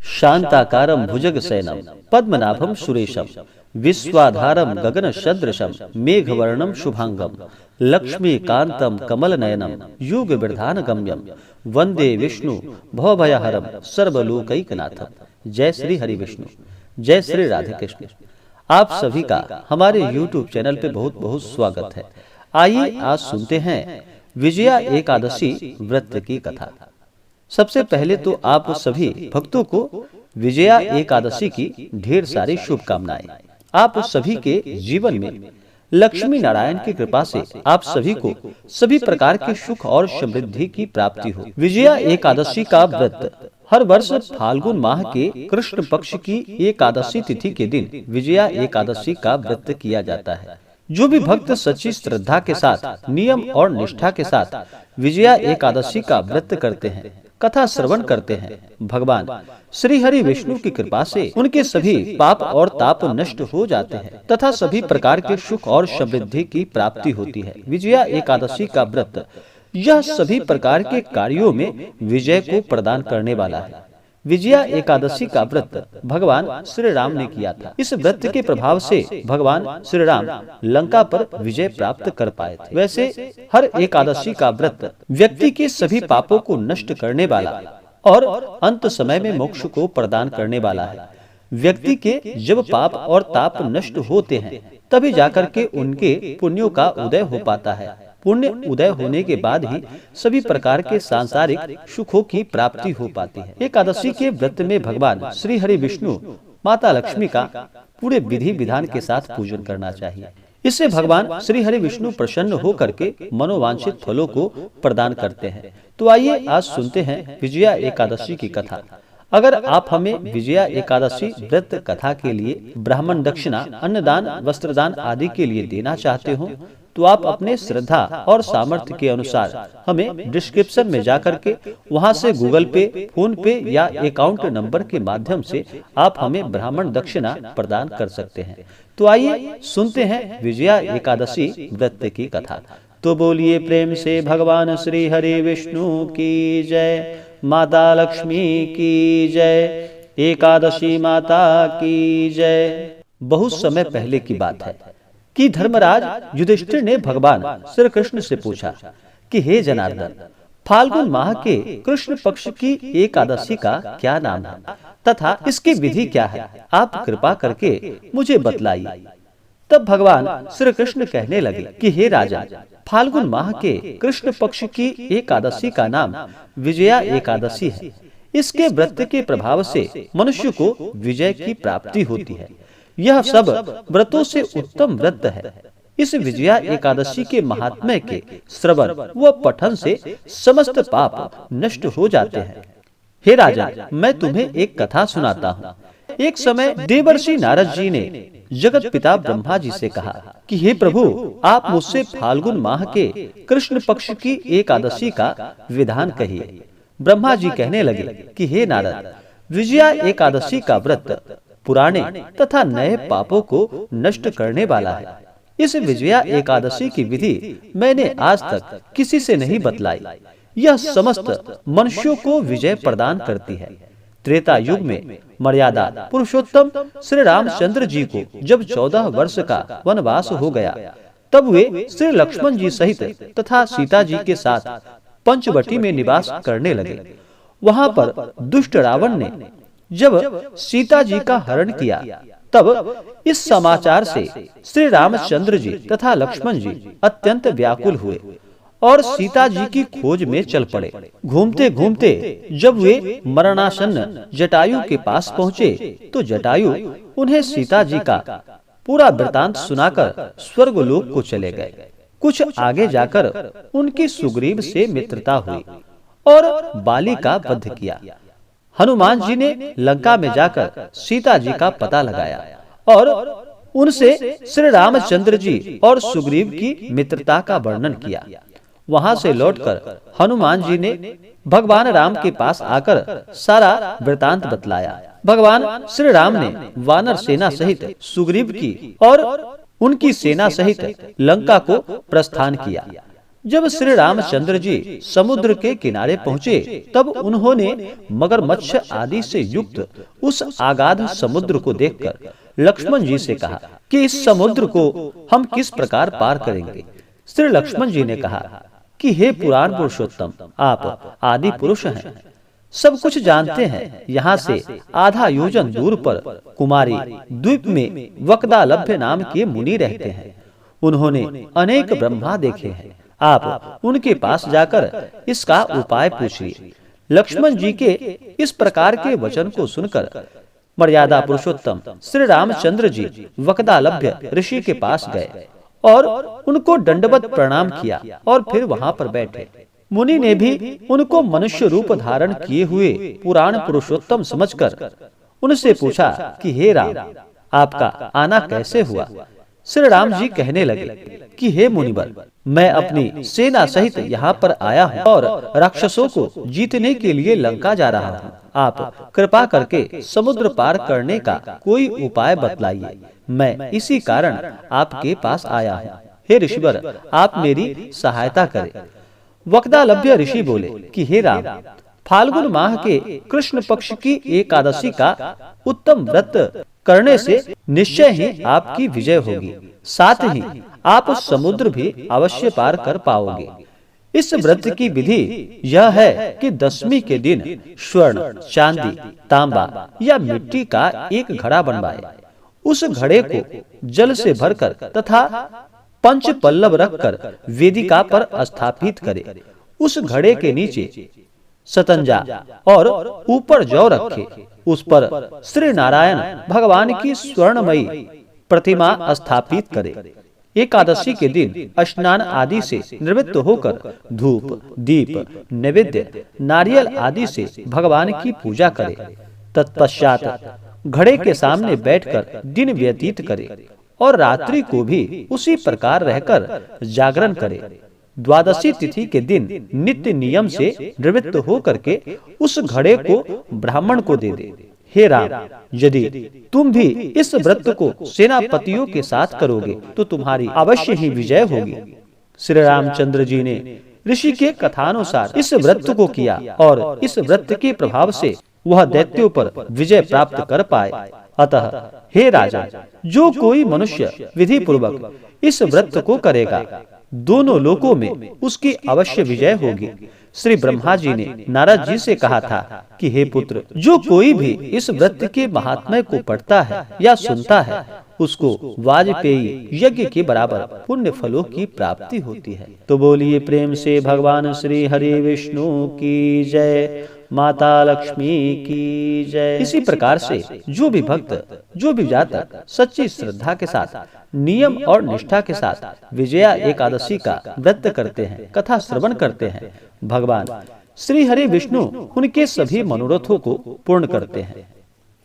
शांताकारं भुजगशयनं पद्मनाभं सुरेशं विश्वाधारं गगनसदृशं मेघवर्णं शुभांगं लक्ष्मीकान्तं कमलनयनं युगवृधानगम्यं वंदे विष्णु भवभयहरं सर्वलोकैकनाथं। जय श्री हरि विष्णु, जय श्री राधे कृष्ण। आप सभी का हमारे YouTube चैनल पे बहुत बहुत स्वागत है। आइए आज सुनते हैं विजया एकादशी व्रत की कथा। सबसे पहले तो आप सभी भक्तों को विजया एकादशी की ढेर सारी शुभकामनाएं। आप सभी के जीवन में लक्ष्मी नारायण की कृपा से आप सभी को सभी प्रकार के सुख और समृद्धि की प्राप्ति हो। विजया एकादशी का व्रत हर वर्ष फाल्गुन माह के कृष्ण पक्ष की एकादशी तिथि के दिन विजया एकादशी का व्रत किया जाता है। जो भी भक्त सच्ची श्रद्धा के साथ नियम और निष्ठा के साथ विजया एकादशी का व्रत करते हैं, कथा श्रवण करते हैं, भगवान श्री हरि विष्णु की कृपा से उनके सभी पाप और ताप नष्ट हो जाते हैं तथा सभी प्रकार के सुख और समृद्धि की प्राप्ति होती है। विजया एकादशी का व्रत यह सभी प्रकार के कार्यों में विजय को प्रदान करने वाला है। विजया एकादशी का व्रत भगवान श्री राम ने किया था। इस व्रत के प्रभाव से भगवान श्री राम लंका पर विजय प्राप्त कर पाए थे। वैसे हर एकादशी का व्रत व्यक्ति के सभी पापों को नष्ट करने वाला और अंत समय में मोक्ष को प्रदान करने वाला है। व्यक्ति के जब पाप और ताप नष्ट होते हैं तभी जाकर के उनके पुण्यों का उदय हो पाता है। पुण्य उदय होने के बाद ही सभी प्रकार के सांसारिक सुखों की प्राप्ति हो पाती है। एकादशी के व्रत में भगवान श्री हरि विष्णु माता लक्ष्मी का पूरे विधि विधान के साथ पूजन करना चाहिए। इससे भगवान श्री हरि विष्णु प्रसन्न होकर के मनोवांछित फलों को प्रदान करते हैं। तो आइए आज सुनते हैं विजया एकादशी की कथा। अगर आप हमें विजया एकादशी व्रत कथा के लिए ब्राह्मण दक्षिणा, अन्नदान, वस्त्रदान आदि के लिए देना चाहते हो तो आप अपने श्रद्धा और सामर्थ्य के अनुसार हमें डिस्क्रिप्शन में जाकर के वहां से गूगल पे, फोन पे या अकाउंट नंबर के माध्यम से आप हमें ब्राह्मण दक्षिणा प्रदान कर सकते हैं। तो आइए सुनते हैं विजया एकादशी व्रत की कथा। तो बोलिए प्रेम से भगवान श्री हरि विष्णु की जय, माता लक्ष्मी की जय, एकादशी माता की जय। बहुत समय पहले की बात है कि धर्मराज युधिष्ठिर ने भगवान श्री कृष्ण से पूछा कि हे जनार्दन, फाल्गुन माह के कृष्ण पक्ष की एकादशी का क्या नाम है तथा इसकी विधि क्या है, आप कृपा करके मुझे बतलाइए। तब भगवान श्री कृष्ण कहने लगे कि हे राजा, फाल्गुन माह के कृष्ण पक्ष की एकादशी का नाम विजया एकादशी है। इसके व्रत के प्रभाव से मनुष्य को विजय की प्राप्ति होती है। यह सब व्रतों से उत्तम व्रत है। इस विजया एकादशी के महात्म्य के श्रवण व पठन से समस्त पाप नष्ट हो जाते हैं। हे राजा, मैं तुम्हें एक कथा सुनाता हूँ। एक समय देवर्षि नारद जी ने जगत पिता ब्रह्मा जी से कहा कि हे प्रभु, आप मुझसे फाल्गुन माह के कृष्ण पक्ष की एकादशी का विधान कहिए। ब्रह्मा जी कहने लगे कि हे नारद, विजया एकादशी का व्रत पुराने तथा नए पापों को नष्ट करने वाला है। इस विजया एकादशी की विधि मैंने आज तक किसी से नहीं बतलाई। यह समस्त मनुष्यों को विजय प्रदान करती है। त्रेता युग में मर्यादा पुरुषोत्तम श्री रामचंद्र जी को जब 14 वर्ष का वनवास हो गया, तब वे श्री लक्ष्मण जी सहित तथा सीता जी के साथ पंचवटी में निवास करने लगे। वहाँ पर दुष्ट रावण ने जब सीता जी का हरण किया, तब इस समाचार से श्री रामचंद्र जी तथा लक्ष्मण जी अत्यंत व्याकुल हुए और सीता जी की खोज में चल पड़े। घूमते घूमते जब वे मरणासन्न जटायु के पास पहुँचे तो जटायु उन्हें सीता जी का पूरा वृतांत सुनाकर स्वर्गलोक को चले गए। कुछ आगे जाकर उनकी सुग्रीव से मित्रता हुई और बाली का वध किया। हनुमान जी ने लंका में जाकर सीता जी का पता लगाया और उनसे श्री रामचंद्र जी और सुग्रीव की मित्रता का वर्णन किया। वहां से लौटकर हनुमान जी ने भगवान राम के पास आकर सारा वृतांत बतलाया। भगवान श्री राम ने वानर सेना सहित सुग्रीव की और उनकी सेना सहित लंका को प्रस्थान किया। जब श्री रामचंद्र जी समुद्र के किनारे पहुँचे तब उन्होंने मगरमच्छ आदि से युक्त उस आगाध समुद्र को देखकर लक्ष्मण जी से कहा कि इस समुद्र को हम किस प्रकार पार करेंगे। श्री लक्ष्मण जी ने कहा कि हे पुराण पुरुषोत्तम, आप आदि पुरुष हैं, सब कुछ जानते हैं। यहाँ से आधा योजन दूर पर कुमारी द्वीप में वक्दालभ्य नाम के मुनि रहते हैं। उन्होंने अनेक ब्रह्मा देखे हैं। आप उनके पास जाकर इसका उपाय पूछिए। लक्ष्मण जी के इस प्रकार के वचन को सुनकर मर्यादा पुरुषोत्तम श्री रामचंद्र जी वक्दालभ्य ऋषि के पास गए और उनको दंडवत प्रणाम किया और फिर वहां पर बैठे। मुनि ने भी उनको मनुष्य रूप धारण किए हुए पुराण पुरुषोत्तम समझकर उनसे पूछा कि हे राम, आपका आना कैसे हुआ। श्री राम जी कहने लगे कि हे मुनिवर, मैं अपनी सेना सहित यहाँ पर आया हूँ और राक्षसों को जीतने के लिए लंका जा रहा हूँ। आप कृपा करके समुद्र पार करने का कोई उपाय बतलाइए। मैं इसी कारण आपके पास आया हूँ। हे ऋषिवर, आप मेरी सहायता करें। वक्दालभ्य ऋषि बोले कि हे राम, फाल्गुन माह के कृष्ण पक्ष की एकादशी का उत्तम व्रत करने से निश्चय ही आपकी विजय होगी। साथ ही आप समुद्र भी अवश्य पार कर पाओगे। इस व्रत की विधि यह है कि दशमी के दिन स्वर्ण, चांदी, तांबा या मिट्टी का एक घड़ा बनवाए। उस घड़े को जल से भरकर तथा पंच पल्लव रखकर वेदिका पर स्थापित करे। उस घड़े के नीचे सतंजा और ऊपर जौ रखे। उस पर श्री नारायण भगवान की स्वर्णमयी प्रतिमा स्थापित करे। एकादशी के दिन स्नान आदि से निवृत्त होकर धूप, दीप, नैवेद्य, नारियल आदि से भगवान की पूजा करे। तत्पश्चात घड़े के सामने बैठकर दिन व्यतीत करे और रात्रि को भी उसी प्रकार रहकर जागरण करे। द्वादशी तिथि के दिन नित्य नियम से निवृत्त होकर के उस घड़े को ब्राह्मण को दे दे। हे राम, यदि तुम भी इस व्रत को सेनापतियों के साथ करोगे तो तुम्हारी अवश्य ही विजय होगी। श्री रामचंद्र जी ने ऋषि के कथानुसार इस व्रत को किया और इस व्रत के प्रभाव से वह दैत्यों पर विजय प्राप्त कर पाए। अतः हे राजा, जो कोई मनुष्य विधि पूर्वक इस व्रत को करेगा, दोनों लोकों में उसकी अवश्य विजय होगी। श्री ब्रह्मा जी ने नारद जी से कहा था कि हे पुत्र, जो कोई भी इस व्रत के महात्म्य को पढ़ता है या सुनता है, उसको वाजपेयी यज्ञ के बराबर पुण्य फलों की प्राप्ति होती है। तो बोलिए प्रेम से भगवान श्री हरि विष्णु की जय, माता लक्ष्मी की जय। इसी प्रकार से जो भी भक्त, जो भी जातक सच्ची श्रद्धा के साथ, नियम और निष्ठा के साथ विजया एकादशी का व्रत करते हैं, कथा श्रवण करते हैं, भगवान श्री हरि विष्णु उनके सभी मनोरथों को पूर्ण करते हैं।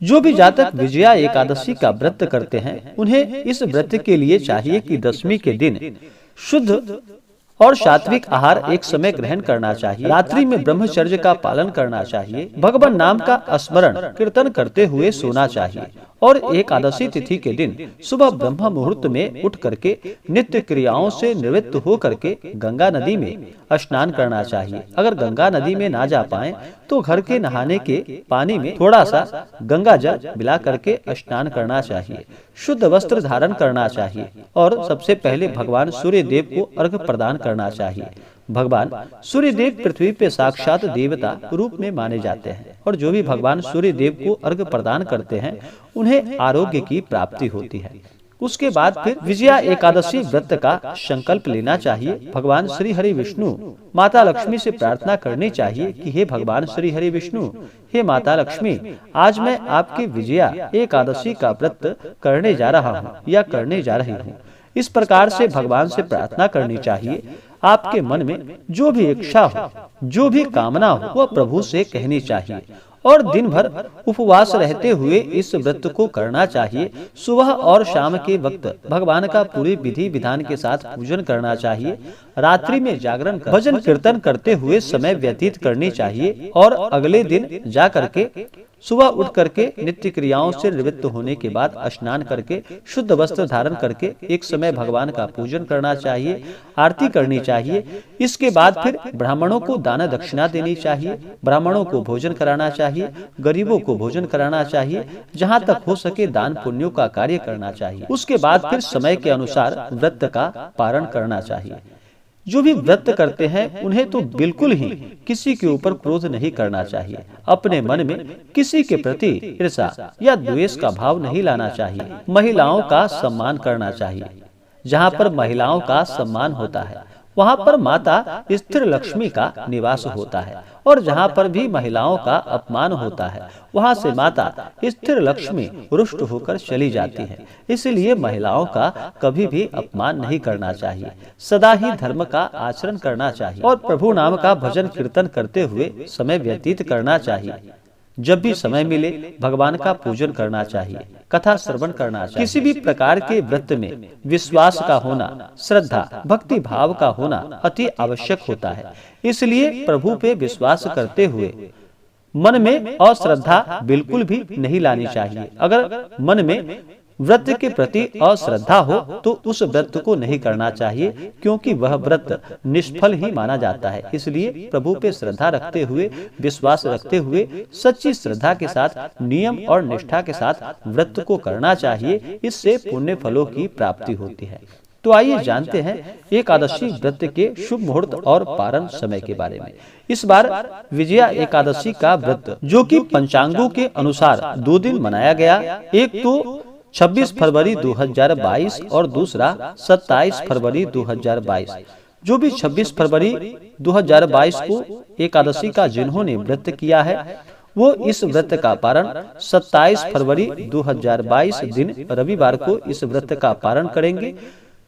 जो भी जातक विजया एकादशी का व्रत करते हैं, उन्हें इस व्रत के लिए चाहिए कि दशमी के दिन शुद्ध और सात्विक आहार एक समय ग्रहण करना चाहिए। रात्रि में ब्रह्मचर्य का पालन करना चाहिए। भगवान नाम का स्मरण कीर्तन करते हुए सोना चाहिए और एकादशी तिथि के दिन सुबह ब्रह्म मुहूर्त में उठ करके नित्य क्रियाओं से निवृत्त हो करके गंगा नदी में स्नान करना चाहिए। अगर गंगा नदी में ना जा पाए तो घर के नहाने के पानी में थोड़ा सा गंगा जल मिला करके स्नान करना चाहिए। शुद्ध वस्त्र धारण करना चाहिए और सबसे पहले भगवान सूर्य देव को अर्घ्य प्रदान करना चाहिए। भगवान सूर्य देव पृथ्वी पे साक्षात देवता रूप में माने जाते हैं और जो भी भगवान सूर्य देव को अर्घ्य प्रदान करते हैं, उन्हें आरोग्य की प्राप्ति होती है। उसके बाद फिर विजया एकादशी व्रत का संकल्प लेना चाहिए। भगवान श्री हरि विष्णु, माता लक्ष्मी से प्रार्थना करनी चाहिए कि हे भगवान श्री हरि विष्णु, हे माता लक्ष्मी, आज मैं आपकी विजया एकादशी का व्रत करने जा रहा हूँ या करने जा रही हूँ। इस प्रकार से भगवान से प्रार्थना करनी चाहिए। आपके मन में जो भी इच्छा हो, जो भी कामना हो, वह प्रभु से कहनी चाहिए और दिन भर उपवास रहते हुए इस व्रत को करना चाहिए। सुबह और शाम के वक्त भगवान का पूरे विधि विधान के साथ पूजन करना चाहिए। रात्रि में जागरण भजन कीर्तन करते हुए समय व्यतीत करनी चाहिए और अगले दिन जा करके सुबह उठ करके नित्य क्रियाओं से निवृत्त होने के बाद स्नान करके शुद्ध वस्त्र धारण करके एक समय भगवान का पूजन करना चाहिए, आरती करनी चाहिए। इसके बाद फिर ब्राह्मणों को दान दक्षिणा देनी चाहिए, ब्राह्मणों को भोजन कराना चाहिए, गरीबों को भोजन कराना चाहिए, जहाँ तक हो सके दान पुण्यों का कार्य करना चाहिए। उसके बाद फिर समय के अनुसार व्रत का पारण करना चाहिए। जो भी व्रत करते हैं उन्हें तो बिल्कुल ही किसी के ऊपर क्रोध नहीं करना चाहिए। अपने मन में किसी के प्रति ईर्ष्या या द्वेष का भाव नहीं लाना चाहिए। महिलाओं का सम्मान करना चाहिए। जहाँ पर महिलाओं का सम्मान होता है वहाँ पर माता स्थिर लक्ष्मी का निवास होता है, और जहाँ पर भी महिलाओं का अपमान होता है वहाँ से माता स्थिर लक्ष्मी रुष्ट होकर चली जाती है। इसलिए महिलाओं का कभी भी अपमान नहीं करना चाहिए, सदा ही धर्म का आचरण करना चाहिए और प्रभु नाम का भजन कीर्तन करते हुए समय व्यतीत करना चाहिए। जब भी समय मिले भगवान का पूजन करना चाहिए, कथा श्रवण करना चाहिए। किसी भी प्रकार के व्रत में विश्वास का होना, श्रद्धा भक्ति भाव का होना अति आवश्यक होता है। इसलिए प्रभु पे विश्वास करते हुए मन में अश्रद्धा बिल्कुल भी नहीं लानी चाहिए। अगर मन में व्रत के प्रति अश्रद्धा हो तो उस व्रत को नहीं करना चाहिए, क्योंकि वह व्रत निष्फल ही माना जाता है। इसलिए प्रभु पे श्रद्धा रखते हुए, विश्वास रखते हुए, सच्ची श्रद्धा के साथ, नियम और निष्ठा के साथ व्रत को करना चाहिए। इससे पुण्य फलों की प्राप्ति होती है। तो आइए जानते हैं एकादशी व्रत के शुभ मुहूर्त और पारण समय के बारे में। इस बार विजया एकादशी का व्रत, जो कि पंचांगों के अनुसार 2 दिन मनाया गया, एक तो 26 फरवरी 2022 और दूसरा 27 फरवरी 2022। जो भी 26 फरवरी 2022 को एकादशी का जिन्होंने व्रत किया है वो इस व्रत का पारण 27 फरवरी 2022 दिन रविवार को इस व्रत का पारण करेंगे।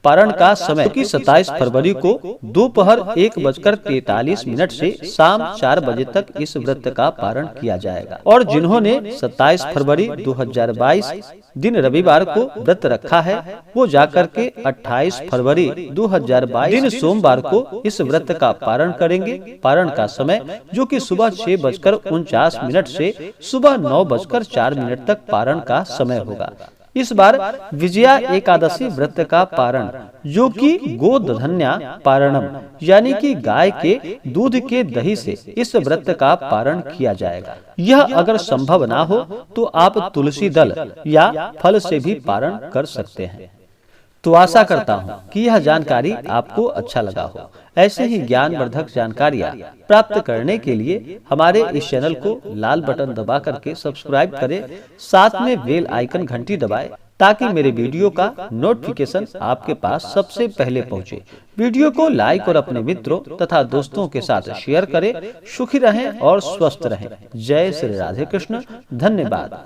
पारण का समय कि 27 फरवरी को दोपहर 1:43 से शाम 4 बजे तक इस व्रत का पारण किया जाएगा। और जिन्होंने 27 फरवरी 2022 दिन रविवार को व्रत रखा है वो जाकर के 28 फरवरी 2022 दिन सोमवार को इस व्रत का पारण करेंगे। पारण का समय जो कि सुबह 6:49 से सुबह 9:04 तक पारण का समय होगा। इस बार विजया एकादशी व्रत का पारण, जो कि गोधन्या पारणम यानी कि गाय के दूध के दही से इस व्रत का पारण किया जाएगा। यह अगर संभव ना हो तो आप तुलसी दल या फल से भी पारण कर सकते हैं। तो आशा करता हूँ कि यह जानकारी आपको अच्छा लगा हो। ऐसे ही ज्ञानवर्धक जानकारियाँ प्राप्त करने के लिए हमारे इस चैनल को लाल बटन दबा करके सब्सक्राइब करें, साथ में बेल आइकन घंटी दबाएं ताकि मेरे वीडियो का नोटिफिकेशन आपके पास सबसे पहले पहुंचे। वीडियो को लाइक और अपने मित्रों तथा दोस्तों के साथ शेयर करें। सुखी रहें और स्वस्थ रहें। जय श्री राधे कृष्ण। धन्यवाद।